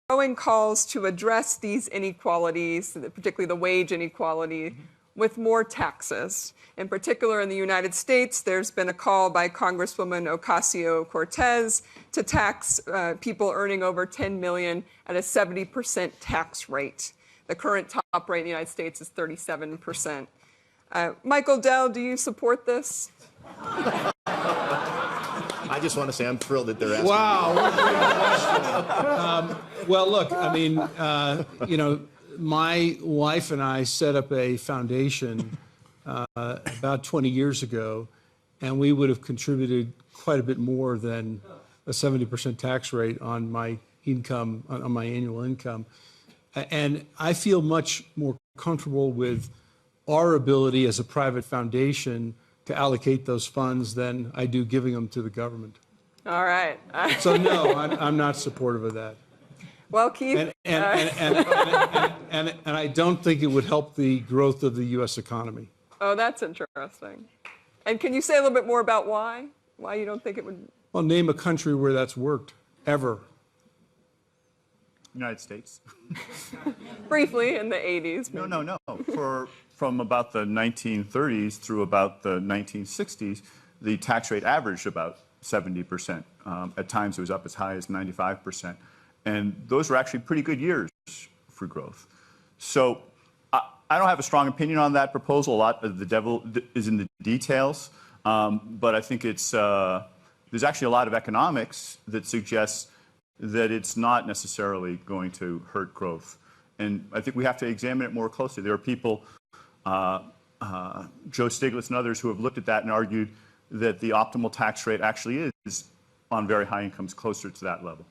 growing calls to address these inequalities, particularly the wage inequality, with more taxes. In particular, in the United States, there's been a call by Congresswoman Ocasio-Cortez to tax people earning over $10 million at a 70% tax rate. The current top rate in the United States is 37%. Michael Dell, do you support this? I just want to say I'm thrilled that they're asking. Wow. What a great question. Well, look, I mean, my wife and I set up a foundation about 20 years ago, and we would have contributed quite a bit more than a 70% tax rate on my income, on my annual income. And I feel much more comfortable with our ability as a private foundation to allocate those funds than I do giving them to the government. All right. So no, I'm not supportive of that. Well, Keith. And I don't think it would help the growth of the U.S. economy. Oh, that's interesting. And can you say a little bit more about why? Why you don't think it would? Well, name a country where that's worked, ever. United States. Briefly, in the 80s. Maybe. No. From about the 1930s through about the 1960s, the tax rate averaged about 70%. At times, it was up as high as 95%. And those were actually pretty good years for growth. So I don't have a strong opinion on that proposal. A lot of the devil is in the details. But I think there's actually a lot of economics that suggests that it's not necessarily going to hurt growth. And I think we have to examine it more closely. There are people, Joe Stiglitz and others, who have looked at that and argued that the optimal tax rate actually is on very high incomes closer to that level.